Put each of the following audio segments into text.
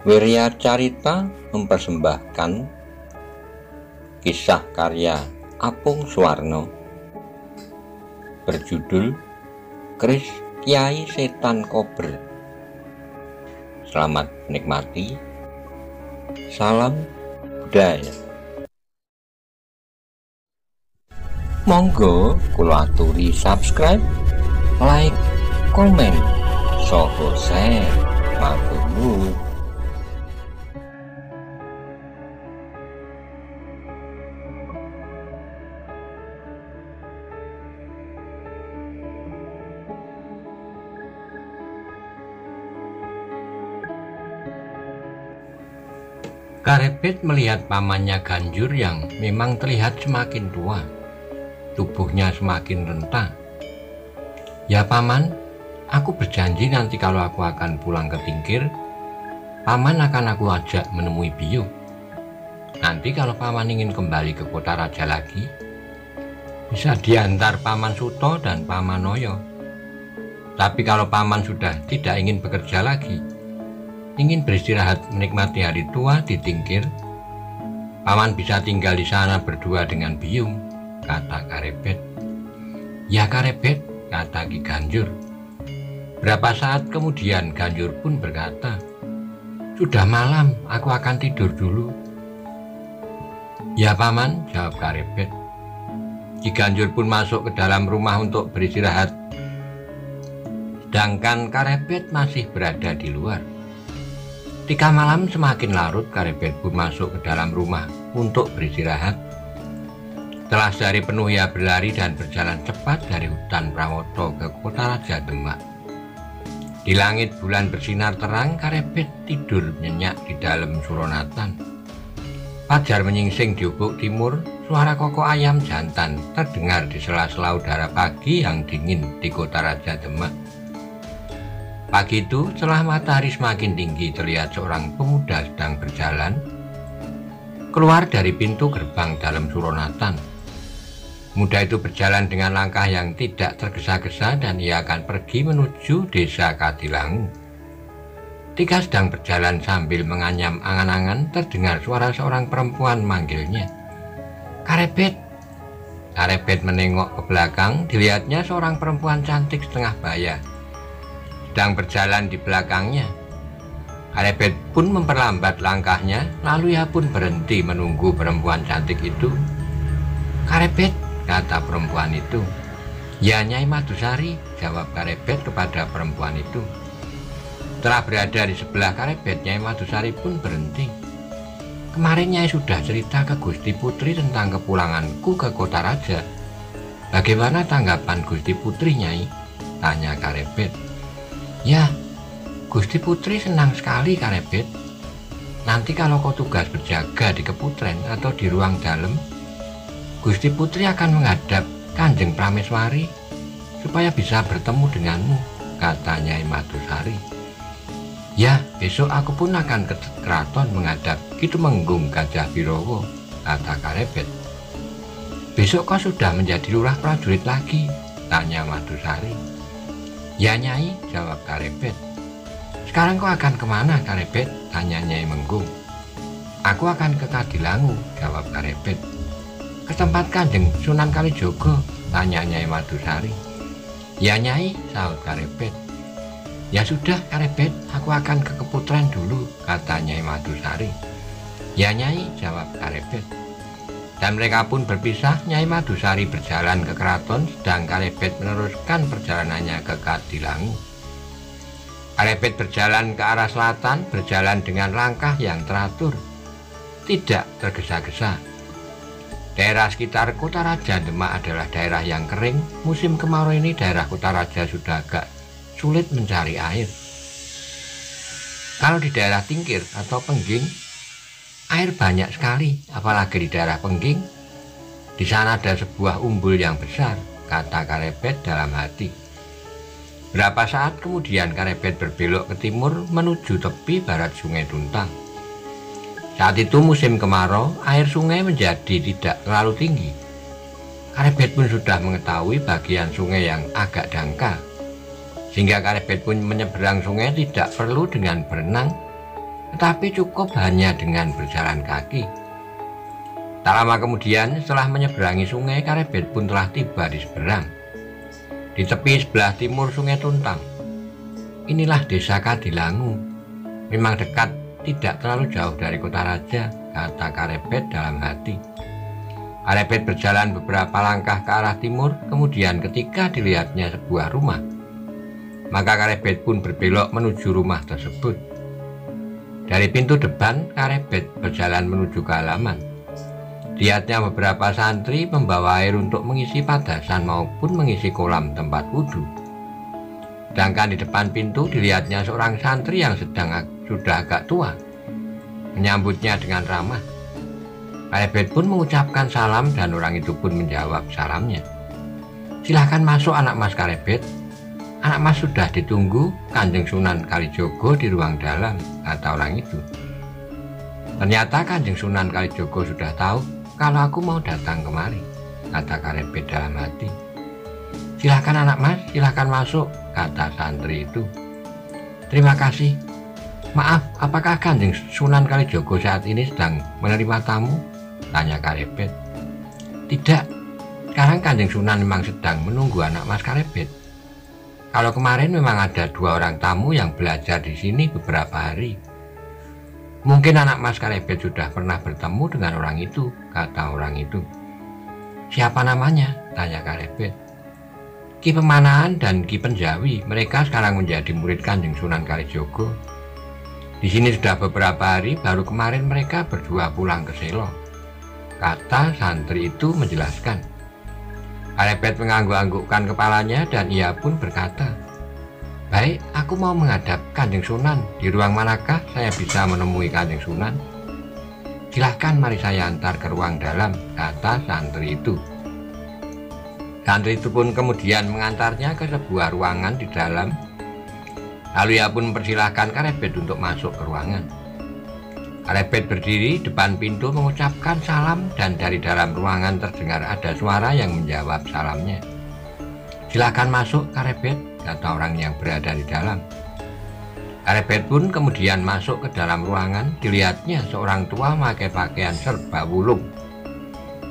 Wirya Carita mempersembahkan kisah karya Apung Suwarno berjudul Kris Kyai Setan Kober. Selamat menikmati. Salam budaya. Monggo kula aturi subscribe, like, komen, saha share. Matur nuwun. Karebet melihat pamannya Ganjur yang memang terlihat semakin tua, tubuhnya semakin renta. Ya paman, aku berjanji nanti kalau aku akan pulang ke Tingkir, paman akan aku ajak menemui Biyu. Nanti kalau paman ingin kembali ke kota raja lagi, bisa diantar paman Suto dan paman Noyo. Tapi kalau paman sudah tidak ingin bekerja lagi, ingin beristirahat menikmati hari tua di Tingkir, paman bisa tinggal di sana berdua dengan Biyung, kata Karebet. Ya Karebet, kata Ki Ganjur. Berapa saat kemudian Ganjur pun berkata, sudah malam, aku akan tidur dulu. Ya paman, jawab Karebet. Ki Ganjur pun masuk ke dalam rumah untuk beristirahat, sedangkan Karebet masih berada di luar. Ketika malam semakin larut, Karebet pun masuk ke dalam rumah untuk beristirahat. Setelah sehari penuh ia berlari dan berjalan cepat dari hutan Prawoto ke kota Raja Demak. Di langit bulan bersinar terang, Karebet tidur nyenyak di dalam Suronatan. Fajar menyingsing di ufuk timur, suara kokok ayam jantan terdengar di sela-sela udara pagi yang dingin di kota Raja Demak. Pagi itu, setelah matahari semakin tinggi, terlihat seorang pemuda sedang berjalan keluar dari pintu gerbang dalam Suronatan. Pemuda itu berjalan dengan langkah yang tidak tergesa-gesa dan ia akan pergi menuju desa Kadilangu. Ketika sedang berjalan sambil menganyam angan-angan, terdengar suara seorang perempuan manggilnya. Karebet! Karebet menengok ke belakang, dilihatnya seorang perempuan cantik setengah baya sedang berjalan di belakangnya. Karebet pun memperlambat langkahnya, lalu ia pun berhenti menunggu perempuan cantik itu. Karebet, kata perempuan itu. Ya Nyai Madusari, jawab Karebet kepada perempuan itu. Setelah berada di sebelah Karebet, Nyai Madusari pun berhenti. Kemarin Nyai sudah cerita ke Gusti Putri tentang kepulanganku ke kota raja. Bagaimana tanggapan Gusti Putri, Nyai? Tanya Karebet. Ya, Gusti Putri senang sekali Karebet. Nanti kalau kau tugas berjaga di Keputren atau di ruang dalam, Gusti Putri akan menghadap Kanjeng Prameswari supaya bisa bertemu denganmu, kata Nyai Madusari. Ya, besok aku pun akan ke keraton menghadap Ki Tumenggung Gajah Birowo, kata Karebet. Besok kau sudah menjadi lurah prajurit lagi, tanya Madusari. Ya Nyai, jawab Karebet. Sekarang kau akan kemana Karebet? Tanya Nyai Menggung. Aku akan ke Kadilangu, jawab Karebet. Ke tempat Kanjeng Sunan Kalijogo, tanya Nyai Madusari. Ya Nyai, sahut Karebet. Ya sudah Karebet, aku akan ke Keputren dulu, kata Nyai Madusari. Ya Nyai, jawab Karebet. Dan mereka pun berpisah. Nyai Madusari berjalan ke keraton, sedang Karebet meneruskan perjalanannya ke Kadilangu. Karebet berjalan ke arah selatan, berjalan dengan langkah yang teratur, tidak tergesa-gesa. Daerah sekitar kota Raja Demak adalah daerah yang kering. Musim kemarau ini daerah kota Raja sudah agak sulit mencari air. Kalau di daerah Tingkir atau Pengging, air banyak sekali, apalagi di daerah Pengging. Di sana ada sebuah umbul yang besar, kata Karebet dalam hati. Berapa saat kemudian Karebet berbelok ke timur menuju tepi barat Sungai Tuntang. Saat itu musim kemarau, air sungai menjadi tidak terlalu tinggi. Karebet pun sudah mengetahui bagian sungai yang agak dangkal, sehingga Karebet pun menyeberang sungai tidak perlu dengan berenang, tetapi cukup hanya dengan berjalan kaki. Tak lama kemudian, setelah menyeberangi sungai, Karebet pun telah tiba di seberang, di tepi sebelah timur Sungai Tuntang. Inilah desa Kadilangu. Memang dekat, tidak terlalu jauh dari kota raja, kata Karebet dalam hati. Karebet berjalan beberapa langkah ke arah timur, kemudian ketika dilihatnya sebuah rumah, maka Karebet pun berbelok menuju rumah tersebut. Dari pintu depan, Karebet berjalan menuju ke halaman. Lihatnya beberapa santri membawa air untuk mengisi padasan maupun mengisi kolam tempat wudhu. Sedangkan di depan pintu dilihatnya seorang santri yang sudah agak tua, menyambutnya dengan ramah. Karebet pun mengucapkan salam dan orang itu pun menjawab salamnya. "Silahkan masuk anak mas Karebet. Anak mas sudah ditunggu Kanjeng Sunan Kalijogo di ruang dalam," kata orang itu. Ternyata Kanjeng Sunan Kalijogo sudah tahu kalau aku mau datang kemari, kata Karebet dalam hati. "Silahkan anak mas, silahkan masuk," kata santri itu. "Terima kasih. Maaf, apakah Kanjeng Sunan Kalijogo saat ini sedang menerima tamu?" tanya Karebet. "Tidak, sekarang Kanjeng Sunan memang sedang menunggu anak mas Karebet. Kalau kemarin memang ada 2 orang tamu yang belajar di sini beberapa hari. Mungkin anak mas Karebet sudah pernah bertemu dengan orang itu," kata orang itu. "Siapa namanya?" tanya Karebet. "Ki Pemanaan dan Ki Penjawi. Mereka sekarang menjadi murid Kanjeng Sunan Kalijogo. Di sini sudah beberapa hari, baru kemarin mereka berdua pulang ke Selo," kata santri itu menjelaskan. Karebet mengangguk-anggukkan kepalanya dan ia pun berkata, "Baik, aku mau menghadap Kanjeng Sunan. Di ruang manakah saya bisa menemui Kanjeng Sunan?" "Silahkan, mari saya antar ke ruang dalam," kata santri itu. Santri itu pun kemudian mengantarnya ke sebuah ruangan di dalam. Lalu ia pun mempersilahkan Karebet untuk masuk ke ruangan. Karebet berdiri depan pintu mengucapkan salam dan dari dalam ruangan terdengar ada suara yang menjawab salamnya. "Silakan masuk, Karebet," kata orang yang berada di dalam. Karebet pun kemudian masuk ke dalam ruangan. Dilihatnya seorang tua memakai pakaian serba wulung,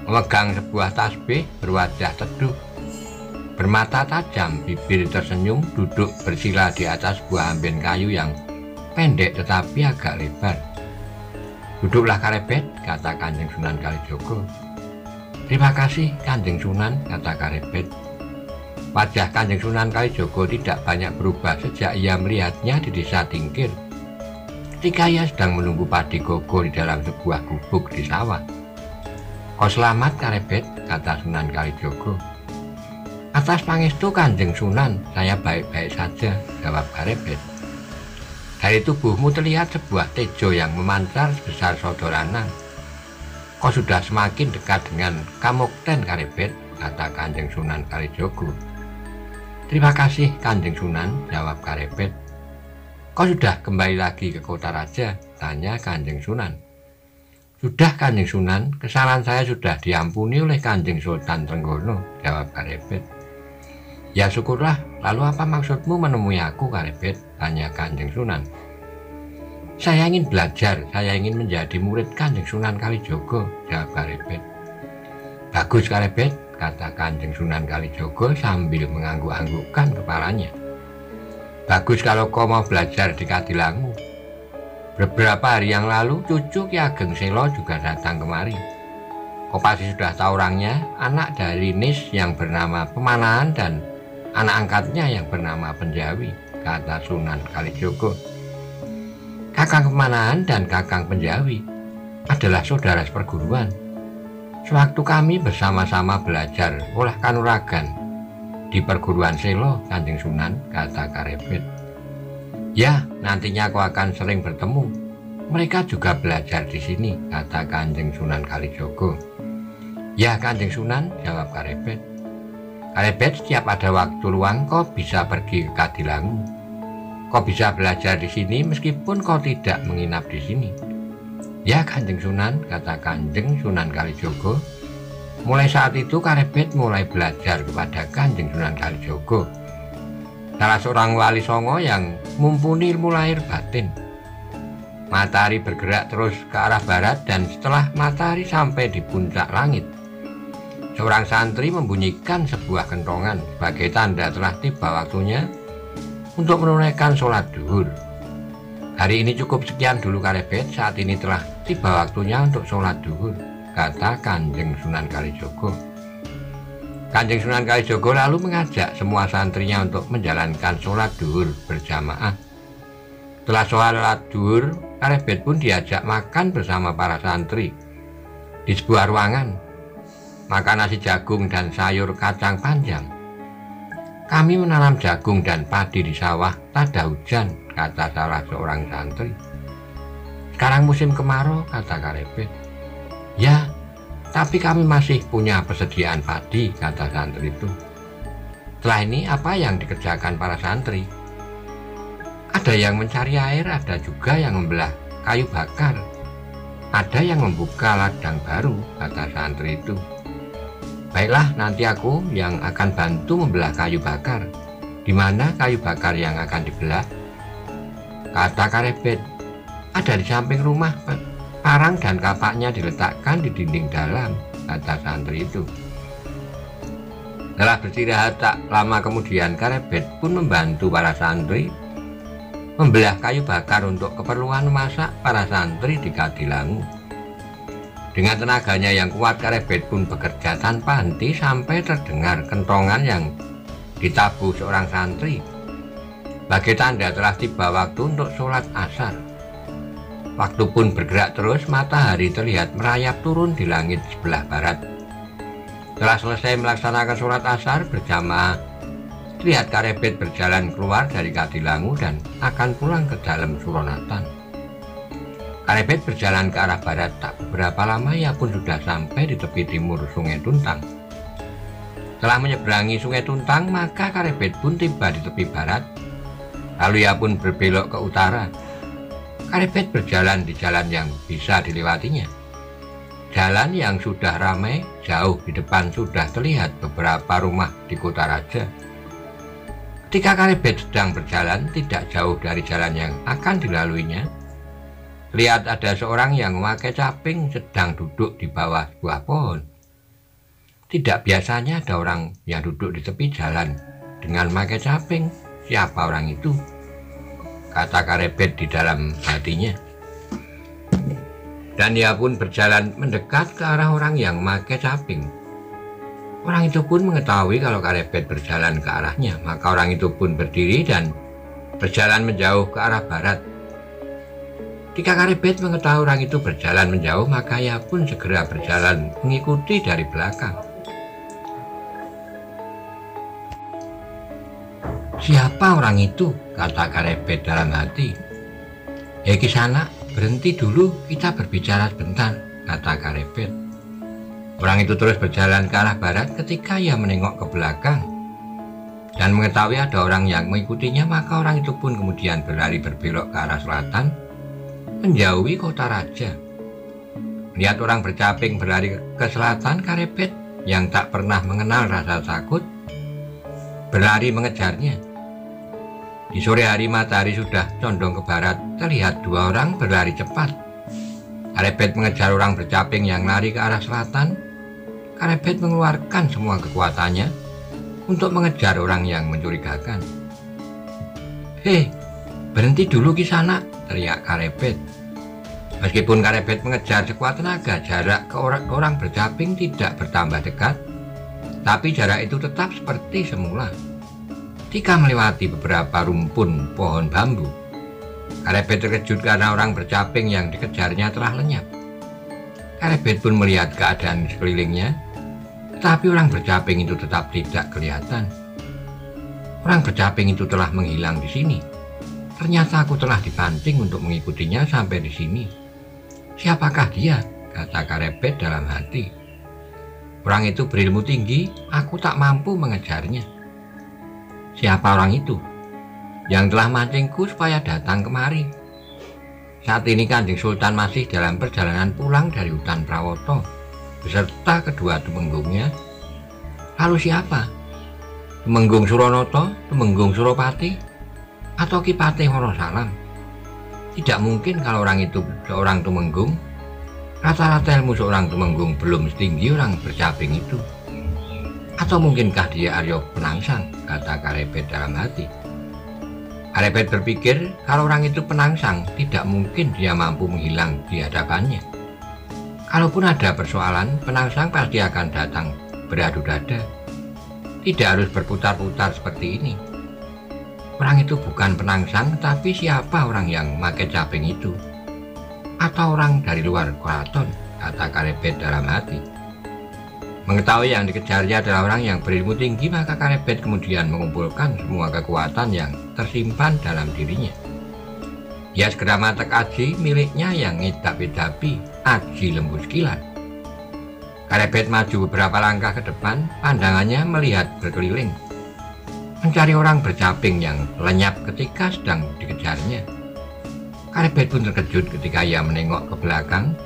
memegang sebuah tasbih, berwajah teduh, bermata tajam, bibir tersenyum, duduk bersila di atas sebuah amben kayu yang pendek tetapi agak lebar. "Duduklah Karebet," kata Kanjeng Sunan Kalijogo. "Terima kasih Kanjeng Sunan," kata Karebet. Wajah Kanjeng Sunan Kalijogo tidak banyak berubah sejak ia melihatnya di desa Tingkir, ketika ia sedang menunggu padi gogo di dalam sebuah gubuk di sawah. "Kau selamat Karebet," kata Sunan Kalijogo. "Atas pangestu Kanjeng Sunan, saya baik-baik saja," jawab Karebet. "Dari tubuhmu terlihat sebuah tejo yang memancar sebesar sodolanan. Kau sudah semakin dekat dengan Kamukten Karebet," kata Kanjeng Sunan Kalijogo. "Terima kasih Kanjeng Sunan," jawab Karebet. "Kau sudah kembali lagi ke kota raja?" tanya Kanjeng Sunan. "Sudah Kanjeng Sunan, kesalahan saya sudah diampuni oleh Kanjeng Sultan Trenggono," jawab Karebet. "Ya syukurlah, lalu apa maksudmu menemui aku Karebet?" tanya Kanjeng Sunan. "Saya ingin belajar, saya ingin menjadi murid Kanjeng Sunan Kalijogo," jawab Karebet. "Bagus Karebet," kata Kanjeng Sunan Kalijogo sambil mengangguk-anggukkan kepalanya. "Bagus kalau kau mau belajar di Kadilangu. Beberapa hari yang lalu cucu Ki Ageng Selo juga datang kemari. Kau pasti sudah tahu orangnya, anak dari Nis yang bernama Pemanaan dan anak angkatnya yang bernama Penjawi," kata Sunan Kalijogo. "Kakang Pemanaan dan Kakang Penjawi adalah saudara seperguruan. Sewaktu kami bersama-sama belajar olah kanuragan di perguruan Selo, Kanjeng Sunan," kata Karebet. "Ya, nantinya kau akan sering bertemu. Mereka juga belajar di sini," kata Kanjeng Sunan Kalijogo. "Ya Kanjeng Sunan," jawab Karebet. "Karebet, setiap ada waktu luang kau bisa pergi ke Kadilangu. Kau bisa belajar di sini meskipun kau tidak menginap di sini." "Ya Kanjeng Sunan," kata Kanjeng Sunan Kalijogo. Mulai saat itu Karebet mulai belajar kepada Kanjeng Sunan Kalijogo, salah seorang wali songo yang mumpuni ilmu lahir batin. Matahari bergerak terus ke arah barat, dan setelah matahari sampai di puncak langit, seorang santri membunyikan sebuah kentongan sebagai tanda telah tiba waktunya untuk menunaikan sholat duhur. Hari ini cukup sekian dulu Karebet, saat ini telah tiba waktunya untuk sholat duhur, kata Kanjeng Sunan Kalijogo. Kanjeng Sunan Kalijogo lalu mengajak semua santrinya untuk menjalankan sholat duhur berjamaah. Setelah sholat duhur, Karebet pun diajak makan bersama para santri di sebuah ruangan. Makan nasi jagung dan sayur kacang panjang. Kami menanam jagung dan padi di sawah, tak ada hujan, kata salah seorang santri. Sekarang musim kemarau, kata Karebet. Ya, tapi kami masih punya persediaan padi, kata santri itu. Setelah ini apa yang dikerjakan para santri? Ada yang mencari air, ada juga yang membelah kayu bakar. Ada yang membuka ladang baru, kata santri itu. Baiklah, nanti aku yang akan bantu membelah kayu bakar. Di mana kayu bakar yang akan dibelah? Kata Karebet. Ada di samping rumah. Parang dan kapaknya diletakkan di dinding dalam, kata santri itu. Setelah beristirahat tak lama kemudian, Karebet pun membantu para santri membelah kayu bakar untuk keperluan memasak para santri di Kadilangu. Dengan tenaganya yang kuat, Karebet pun bekerja tanpa henti sampai terdengar kentongan yang ditabuh seorang santri. Sebagai tanda telah tiba waktu untuk sholat asar. Waktu pun bergerak terus, matahari terlihat merayap turun di langit sebelah barat. Setelah selesai melaksanakan sholat asar berjamaah, terlihat Karebet berjalan keluar dari Kadilangu dan akan pulang ke dalam Suronatan. Karebet berjalan ke arah barat, tak beberapa lama ia pun sudah sampai di tepi timur Sungai Tuntang. Setelah menyeberangi Sungai Tuntang, maka Karebet pun tiba di tepi barat. Lalu ia pun berbelok ke utara. Karebet berjalan di jalan yang bisa dilewatinya. Jalan yang sudah ramai, jauh di depan sudah terlihat beberapa rumah di Kota Raja. Ketika Karebet sedang berjalan tidak jauh dari jalan yang akan dilaluinya, lihat ada seorang yang memakai caping sedang duduk di bawah sebuah pohon. Tidak biasanya ada orang yang duduk di tepi jalan dengan memakai caping. Siapa orang itu? Kata Karebet di dalam hatinya. Dan ia pun berjalan mendekat ke arah orang yang memakai caping. Orang itu pun mengetahui kalau Karebet berjalan ke arahnya, maka orang itu pun berdiri dan berjalan menjauh ke arah barat. Ketika Karebet mengetahui orang itu berjalan menjauh, maka ia pun segera berjalan mengikuti dari belakang. Siapa orang itu? Kata Karebet dalam hati. Kisanak, berhenti dulu, kita berbicara sebentar, kata Karebet. Orang itu terus berjalan ke arah barat. Ketika ia menengok ke belakang dan mengetahui ada orang yang mengikutinya, maka orang itu pun kemudian berlari berbelok ke arah selatan, menjauhi Kota Raja. Melihat orang bercaping berlari ke selatan, Karebet yang tak pernah mengenal rasa takut berlari mengejarnya. Di sore hari matahari sudah condong ke barat, terlihat dua orang berlari cepat. Karebet mengejar orang bercaping yang lari ke arah selatan. Karebet mengeluarkan semua kekuatannya untuk mengejar orang yang mencurigakan. Hei, berhenti dulu Kisanak, teriak Karebet. Meskipun Karebet mengejar sekuat tenaga, jarak ke orang bercaping tidak bertambah dekat, tapi jarak itu tetap seperti semula. Ketika melewati beberapa rumpun pohon bambu, Karebet terkejut karena orang bercaping yang dikejarnya telah lenyap. Karebet pun melihat keadaan di sekelilingnya, tetapi orang bercaping itu tetap tidak kelihatan. Orang bercaping itu telah menghilang di sini. Ternyata aku telah dipancing untuk mengikutinya sampai di sini. Siapakah dia? Kata Karebet dalam hati. Orang itu berilmu tinggi, aku tak mampu mengejarnya. Siapa orang itu yang telah mancingku supaya datang kemari? Saat ini Kanjeng Sultan masih dalam perjalanan pulang dari hutan Prawoto beserta kedua temenggungnya. Lalu siapa? Temenggung Suronoto, Temenggung Suropati, atau Ki Patih Wonosalam? Tidak mungkin kalau orang itu seorang tumenggung. Rata-rata ilmu seorang tumenggung belum setinggi orang bercaping itu. Atau mungkinkah dia Arya penangsang, kata Karebet dalam hati. Karebet berpikir kalau orang itu penangsang, tidak mungkin dia mampu menghilang di hadapannya. Kalaupun ada persoalan, penangsang pasti akan datang beradu dada. Tidak harus berputar-putar seperti ini. Orang itu bukan penangsang, tapi siapa orang yang memakai caping itu? Atau orang dari luar keraton, kata Karebet dalam hati. Mengetahui yang dikejarnya adalah orang yang berilmu tinggi, maka Karebet kemudian mengumpulkan semua kekuatan yang tersimpan dalam dirinya. Dia segera matak aji miliknya yang ngidap-idapi, aji lembu sekilan. Karebet maju beberapa langkah ke depan, pandangannya melihat berkeliling, mencari orang bercaping yang lenyap ketika sedang dikejarnya. Karebet pun terkejut ketika ia menengok ke belakang.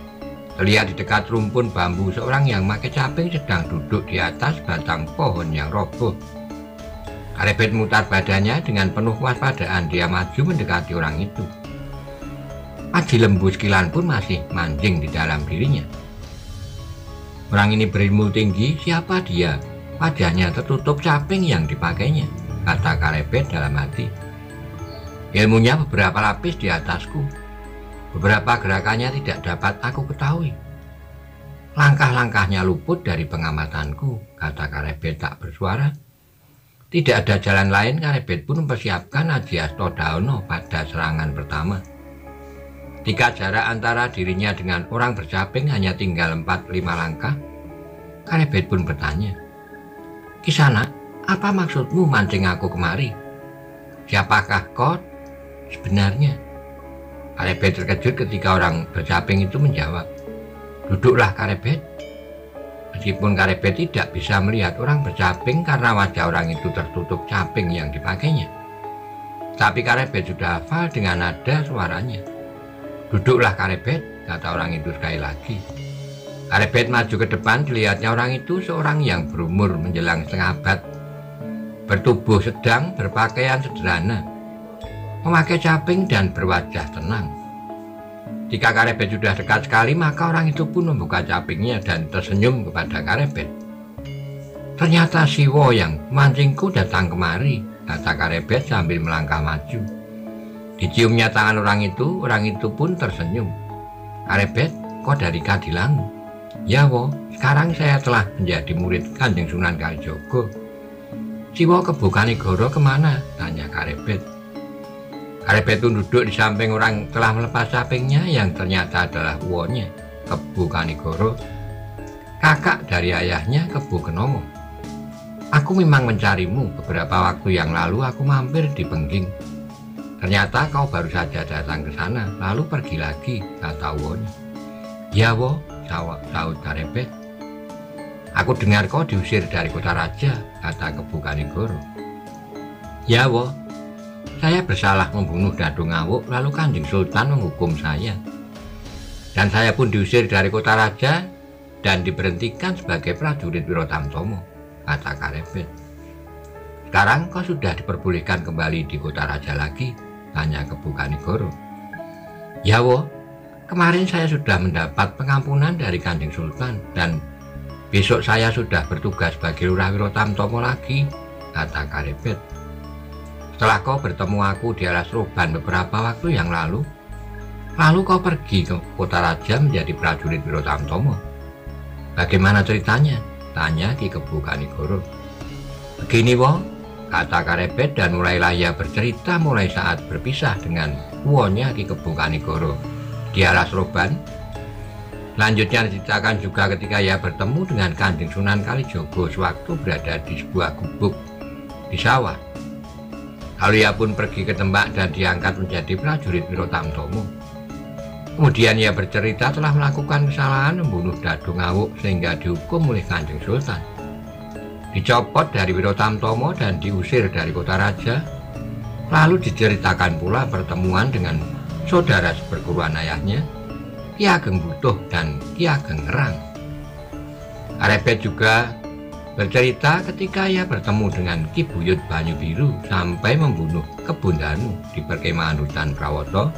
Terlihat di dekat rumpun bambu seorang yang memakai caping sedang duduk di atas batang pohon yang roboh. Karebet memutar badannya dengan penuh waspadaan. Dia maju mendekati orang itu. Aji lembu sekilan pun masih manjing di dalam dirinya. Orang ini berilmu tinggi, siapa dia? Wajahnya tertutup caping yang dipakainya, kata Karebet dalam hati. Ilmunya beberapa lapis di atasku. Beberapa gerakannya tidak dapat aku ketahui. Langkah-langkahnya luput dari pengamatanku, kata Karebet tak bersuara. Tidak ada jalan lain, Karebet pun mempersiapkan Aji Astodaono pada serangan pertama. Ketika jarak antara dirinya dengan orang bercaping hanya tinggal 4-5 langkah, Karebet pun bertanya, "Kisanak, apa maksudmu mancing aku kemari? Siapakah kau sebenarnya?" Karebet terkejut ketika orang bercaping itu menjawab, "Duduklah Karebet." Meskipun Karebet tidak bisa melihat orang bercaping karena wajah orang itu tertutup caping yang dipakainya, tapi Karebet sudah hafal dengan nada suaranya. "Duduklah Karebet," kata orang itu sekali lagi. Karebet maju ke depan, dilihatnya orang itu seorang yang berumur menjelang setengah abad, bertubuh sedang, berpakaian sederhana, memakai caping dan berwajah tenang. Jika Karebet sudah dekat sekali, maka orang itu pun membuka capingnya dan tersenyum kepada Karebet. "Ternyata Siwo yang mancingku datang kemari," kata Karebet sambil melangkah maju. Diciumnya tangan orang itu pun tersenyum. "Karebet, kau dari Kadilangu?" "Ya, Wo, sekarang saya telah menjadi murid Kanjeng Sunan Kalijogo." "Siwo Kebo Kanigoro kemana?" tanya Karebet. Karebet pun duduk di samping orang telah melepas capingnya yang ternyata adalah uwonya, Kebo Kanigoro, kakak dari ayahnya Kebo Kenomo. "Aku memang mencarimu. Beberapa waktu yang lalu aku mampir di Pengging. Ternyata kau baru saja datang ke sana, lalu pergi lagi," kata uwonya. "Ya, Wo," sahut Karebet. "Aku dengar kau diusir dari kota raja," kata Kebo Kanigoro. "Ya, Wo, saya bersalah membunuh Dadu Ngawuk, lalu Kanjeng Sultan menghukum saya. Dan saya pun diusir dari kota raja dan diberhentikan sebagai prajurit Wirotamtomo," kata Karebet. "Sekarang kau sudah diperbolehkan kembali di kota raja lagi?" tanya Kebo Kanigoro. "Ya, Wo, kemarin saya sudah mendapat pengampunan dari Kanjeng Sultan dan besok saya sudah bertugas sebagai lurah Wirotamtomo lagi," kata Karebet. "Setelah kau bertemu aku di alas Roban beberapa waktu yang lalu kau pergi ke kota raja menjadi prajurit Wirotamtomo. Bagaimana ceritanya?" tanya Ki Kebo Kanigoro. "Begini, Wo," kata Karebet dan mulailah ia bercerita mulai saat berpisah dengan uwonya Ki Kebo Kanigoro di alas Roban. Lanjutnya diceritakan juga ketika ia bertemu dengan Kanjeng Sunan Kalijogo sewaktu berada di sebuah gubuk di sawah. Lalu ia pun pergi ke Demak dan diangkat menjadi prajurit Wirotamtomo. Kemudian ia bercerita telah melakukan kesalahan membunuh Dadu Ngawuk sehingga dihukum oleh Kanjeng Sultan, dicopot dari Wirotamtomo dan diusir dari kota raja. Lalu diceritakan pula pertemuan dengan saudara seperguruan ayahnya, Ki Ageng Butuh dan Ki Ageng Ngerang. Karebet juga bercerita ketika ia bertemu dengan Ki Buyut Banyu Biru sampai membunuh Kebun Danu di perkemahan hutan Prawoto.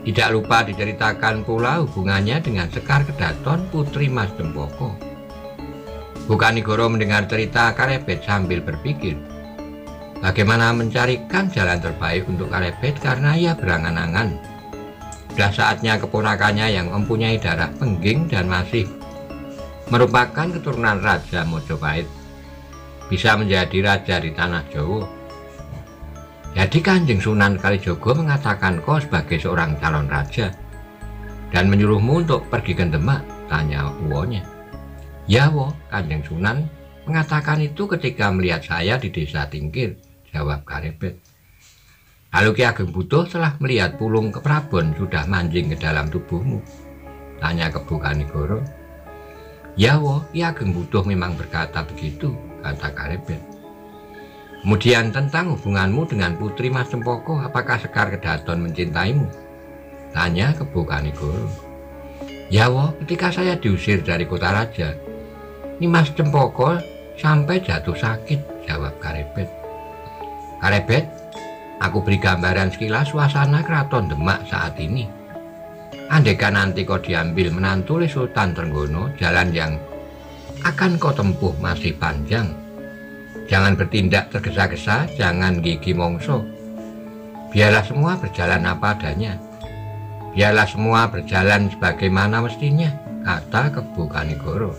Tidak lupa diceritakan pula hubungannya dengan Sekar Kedaton, putri Mas Cempaka. Bukanigoro mendengar cerita Karebet sambil berpikir bagaimana mencarikan jalan terbaik untuk Karebet karena ia berangan-angan sudah saatnya keponakannya yang mempunyai darah pengging dan masih merupakan keturunan Raja Mojopahit bisa menjadi raja di tanah Jawa. Jadi Kanjeng Sunan Kalijaga mengatakan kau sebagai seorang calon raja dan menyuruhmu untuk pergi ke Demak, tanya uwonya. Ya wo, Kanjeng Sunan mengatakan itu ketika melihat saya di desa Tingkir, jawab Karebet. Lalu Ki Ageng Butuh telah melihat pulung keprabon sudah manjing ke dalam tubuhmu, tanya Kebo Kanigoro. Ya wo, Ki Ageng Butuh memang berkata begitu, kata Karebet. Kemudian tentang hubunganmu dengan putri Mas Cempaka, apakah Sekar Kedaton mencintaimu? Tanya Kebo Kanigoro. Ya wo, ketika saya diusir dari kota raja, Mas Cempaka sampai jatuh sakit, jawab Karebet. Karebet, aku beri gambaran sekilas suasana keraton Demak saat ini. Andaikan nanti kau diambil menantu oleh Sultan Trenggono, jalan yang akan kau tempuh masih panjang. Jangan bertindak tergesa-gesa, jangan gigi mongso. Biarlah semua berjalan apa adanya. Biarlah semua berjalan sebagaimana mestinya, kata Kebo Kanigoro.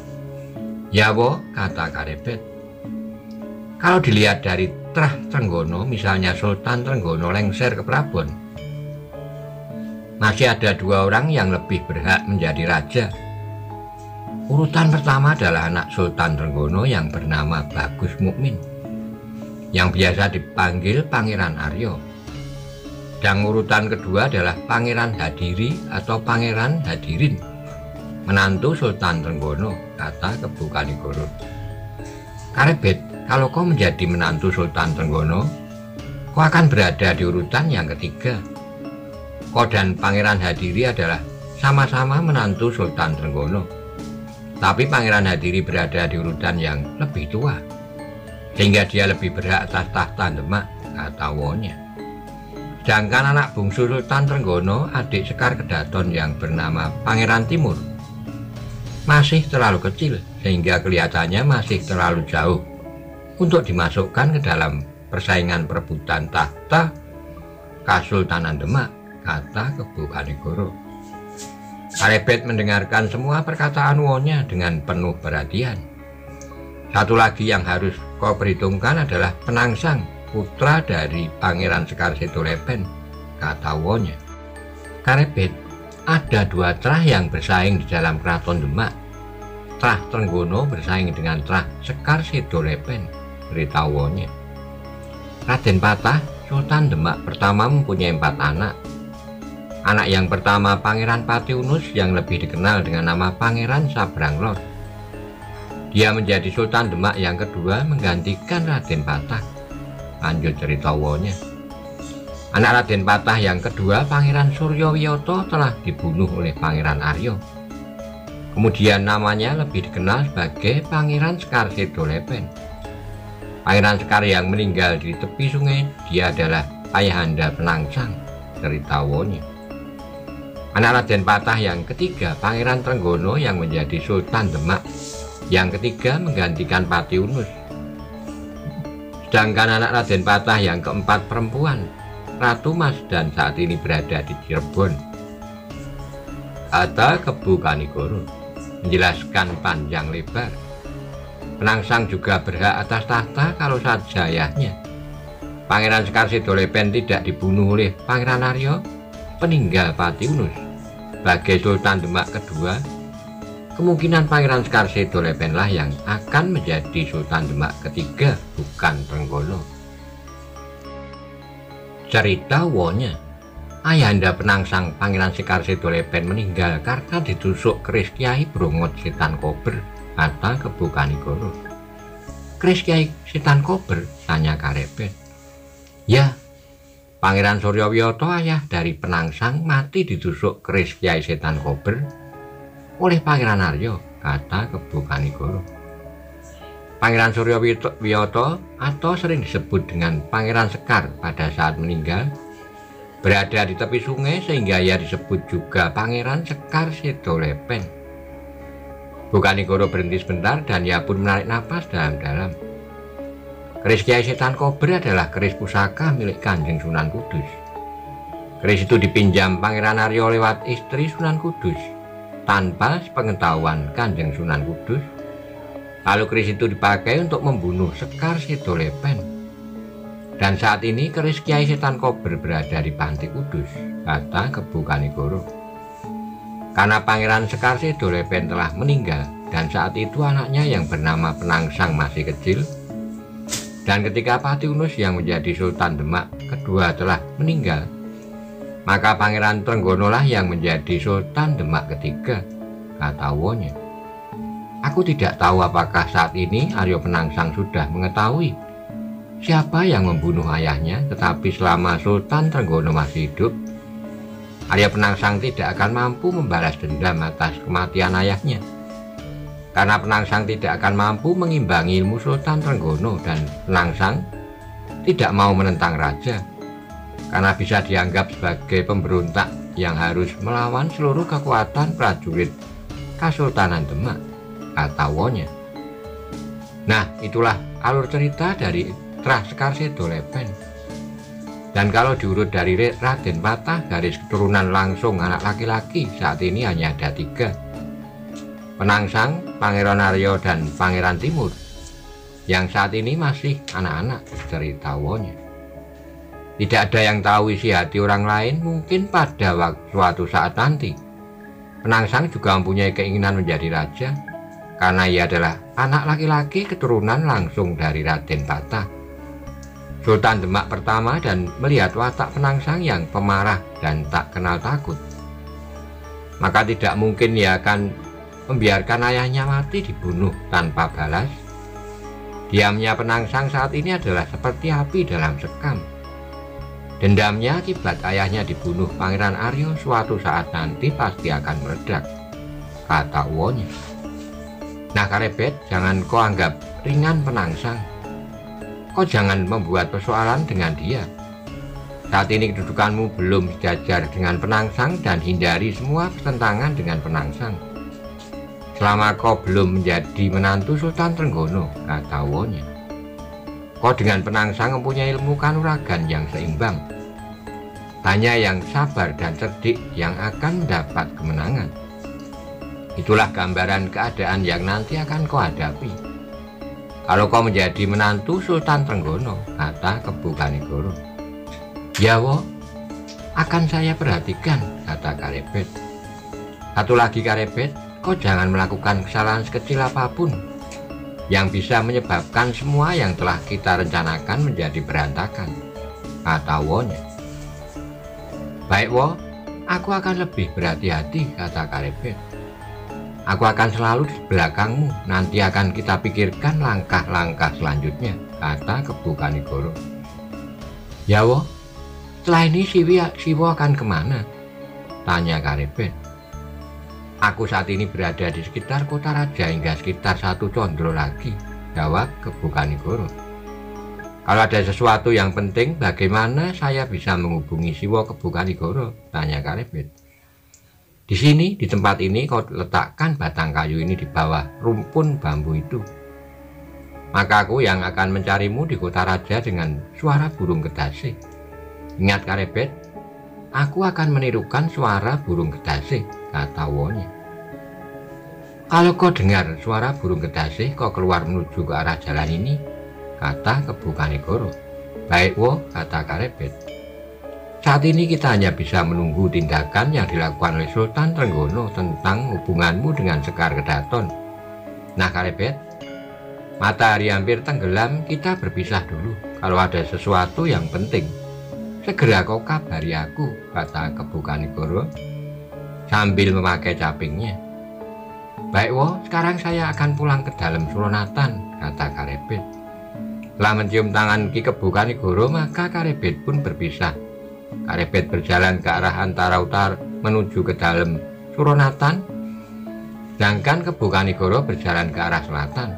Ya wo, kata Karebet. Kalau dilihat dari Trah Trenggono, misalnya Sultan Trenggono lengser ke Prabon, masih ada dua orang yang lebih berhak menjadi raja. Urutan pertama adalah anak Sultan Trenggono yang bernama Bagus Mukmin, yang biasa dipanggil Pangeran Arya. Dan urutan kedua adalah Pangeran Hadiri atau Pangeran Hadirin, menantu Sultan Trenggono, kata Kebo Kanigoro. Karebet, kalau kau menjadi menantu Sultan Trenggono, kau akan berada di urutan yang ketiga. Kau dan Pangeran Hadiri adalah sama-sama menantu Sultan Trenggono. Tapi Pangeran Hadiri berada di urutan yang lebih tua, sehingga dia lebih berhak atas tahta Demak, kata wonya. Sedangkan anak bungsu Sultan Trenggono, adik Sekar Kedaton yang bernama Pangeran Timur, masih terlalu kecil, sehingga kelihatannya masih terlalu jauh untuk dimasukkan ke dalam persaingan perebutan tahta Kasultanan Demak, kata Kebo Kanigoro. Karebet mendengarkan semua perkataan wonya dengan penuh perhatian. Satu lagi yang harus kau perhitungkan adalah Penangsang, putra dari Pangeran Sekar Setolepen, kata wonya. Karebet, ada dua trah yang bersaing di dalam keraton Demak. Trah Trenggono bersaing dengan trah Sekar Setolepen, beritahu wonya. Raden Patah, Sultan Demak pertama mempunyai 4 anak. Anak yang pertama Pangeran Patiunus yang lebih dikenal dengan nama Pangeran Sabranglor. Dia menjadi Sultan Demak yang kedua menggantikan Raden Patah. Lanjut cerita wonya. Anak Raden Patah yang kedua Pangeran Suryowiyoto telah dibunuh oleh Pangeran Arya. Kemudian namanya lebih dikenal sebagai Pangeran Sekar Setolepen. Pangeran Sekar yang meninggal di tepi sungai, dia adalah ayahanda Penangsang, cerita wonya. Anak Raden Patah yang ketiga Pangeran Trenggono yang menjadi Sultan Demak yang ketiga menggantikan Patiunus. Sedangkan anak Raden Patah yang keempat perempuan Ratu Mas dan saat ini berada di Cirebon, kata Kebo Kanigoro, menjelaskan panjang lebar. Penangsang juga berhak atas tahta kalau saja ayahnya Pangeran Sekar Setolepen tidak dibunuh oleh Pangeran Arya, peninggal Patiunus, sebagai Sultan Demak kedua. Kemungkinan Pangeran Sekar Setolepen lah yang akan menjadi Sultan Demak ketiga, bukan Trenggono. Cerita wonya, ayahanda Penangsang Pangeran Sekar Setolepen meninggal karena ditusuk keris Kyai Brongot Setan Kober, kata Kebo Kanigoro. Keris Kyai Setan Kober, tanya Karebet. Ya, Pangeran Suryowiyoto ayah dari Penangsang mati ditusuk keris Kyai Setan Kober oleh Pangeran Arya, kata Kebo Kanigoro. Pangeran Suryowiyoto atau sering disebut dengan Pangeran Sekar pada saat meninggal berada di tepi sungai sehingga ia disebut juga Pangeran Sekar Sedolepen. Bukanigoro berhenti sebentar dan ia pun menarik napas dalam-dalam. Keris Kiai Setan Kober adalah keris pusaka milik Kanjeng Sunan Kudus. Keris itu dipinjam Pangeran Aryo lewat istri Sunan Kudus tanpa sepengetahuan Kanjeng Sunan Kudus. Lalu keris itu dipakai untuk membunuh Sekar Sedolepen. Dan saat ini keris Kiai Setan Kober berada di Panti Kudus, kata Kebu Kanigoro. Karena Pangeran Sekar Sedolepen telah meninggal dan saat itu anaknya yang bernama Penangsang masih kecil, dan ketika Patiunus yang menjadi Sultan Demak kedua telah meninggal, maka Pangeran Trenggono lah yang menjadi Sultan Demak ketiga, kata Wonya. Aku tidak tahu apakah saat ini Aryo Penangsang sudah mengetahui siapa yang membunuh ayahnya, tetapi selama Sultan Trenggono masih hidup, Arya Penangsang tidak akan mampu membalas dendam atas kematian ayahnya. Karena Penangsang tidak akan mampu mengimbangi ilmu Sultan Trenggono dan Penangsang tidak mau menentang raja, karena bisa dianggap sebagai pemberontak yang harus melawan seluruh kekuatan prajurit Kesultanan Demak, kata Wonya. Nah, itulah alur cerita dari Trah Sekar Sedolepen. Dan kalau diurut dari Raden Patah, garis keturunan langsung anak laki-laki saat ini hanya ada 3. Penangsang, Pangeran Aryo, dan Pangeran Timur, yang saat ini masih anak-anak, cerita Wonya. Tidak ada yang tahu isi hati orang lain. Mungkin pada suatu saat nanti Penangsang juga mempunyai keinginan menjadi raja, karena ia adalah anak laki-laki keturunan langsung dari Raden Patah, Sultan Demak pertama, dan melihat watak Penangsang yang pemarah dan tak kenal takut, maka tidak mungkin ia akan membiarkan ayahnya mati dibunuh tanpa balas. Diamnya Penangsang saat ini adalah seperti api dalam sekam. Dendamnya akibat ayahnya dibunuh Pangeran Aryo suatu saat nanti pasti akan meledak, kata Wonya. Nah Karebet, jangan kau anggap ringan Penangsang. Kau jangan membuat persoalan dengan dia. Saat ini kedudukanmu belum sejajar dengan Penangsang dan hindari semua pertentangan dengan Penangsang. Selama kau belum menjadi menantu Sultan Trenggono, kata Wonya. Kau dengan Penangsang mempunyai ilmu kanuragan yang seimbang. Hanya yang sabar dan cerdik yang akan mendapat kemenangan. Itulah gambaran keadaan yang nanti akan kau hadapi kalau kau menjadi menantu Sultan Trenggono, kata Kebu Kanigoro. Ya wo, akan saya perhatikan, kata Karebet. Satu lagi Karebet, kau jangan melakukan kesalahan sekecil apapun yang bisa menyebabkan semua yang telah kita rencanakan menjadi berantakan, kata Wonya. Baik wo, aku akan lebih berhati-hati, kata Karebet. Aku akan selalu di belakangmu, nanti akan kita pikirkan langkah-langkah selanjutnya, kata Kebu Kanigoro. Ya wo, setelah ini Siwo akan kemana? Tanya Karebet. Aku saat ini berada di sekitar kota raja hingga sekitar 1 condro lagi, jawab Kebu Kanigoro. Kalau ada sesuatu yang penting, bagaimana saya bisa menghubungi Siwo Kebu Kanigoro? Tanya Karebet. Di sini, di tempat ini kau letakkan batang kayu ini di bawah rumpun bambu itu. Maka aku yang akan mencarimu di kota raja dengan suara burung kedasi. Ingat Karebet, aku akan menirukan suara burung kedasi, kata Wonya. Kalau kau dengar suara burung kedasi, kau keluar menuju ke arah jalan ini, kata Kebu Kanigoro. Baik wo, kata Karebet. Saat ini kita hanya bisa menunggu tindakan yang dilakukan oleh Sultan Trenggono tentang hubunganmu dengan Sekar Kedaton. Nah Karebet, matahari hampir tenggelam, kita berpisah dulu. Kalau ada sesuatu yang penting, segera kau kabari aku, kata Kebu Kanigoro sambil memakai capingnya. Baik wo, sekarang saya akan pulang ke dalam Suronatan, kata Karebet. Setelah mencium tangan Ki Kebu Kanigoro, maka Karebet pun berpisah. Karebet berjalan ke arah antara utara menuju ke dalam Suronatan, sedangkan Kebu Kanigoro berjalan ke arah selatan.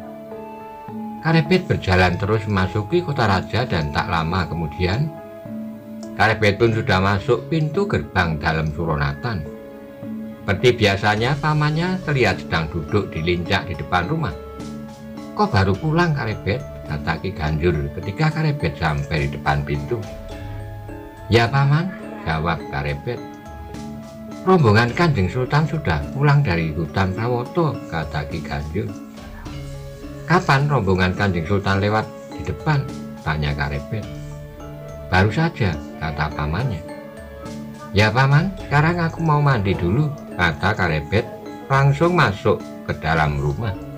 Karebet berjalan terus memasuki kota raja dan tak lama kemudian Karebet pun sudah masuk pintu gerbang dalam Suronatan. Seperti biasanya, pamannya terlihat sedang duduk di lincak di depan rumah. "Kok baru pulang, Karebet?" kata Ki Ganjur ketika Karebet sampai di depan pintu. "Ya, Paman," jawab Karebet. "Rombongan Kanjeng Sultan sudah pulang dari hutan Prawoto," kata Ki Ganjur. "Kapan rombongan Kanjeng Sultan lewat di depan?" tanya Karebet. "Baru saja," kata pamannya. "Ya, Paman, sekarang aku mau mandi dulu," kata Karebet langsung masuk ke dalam rumah.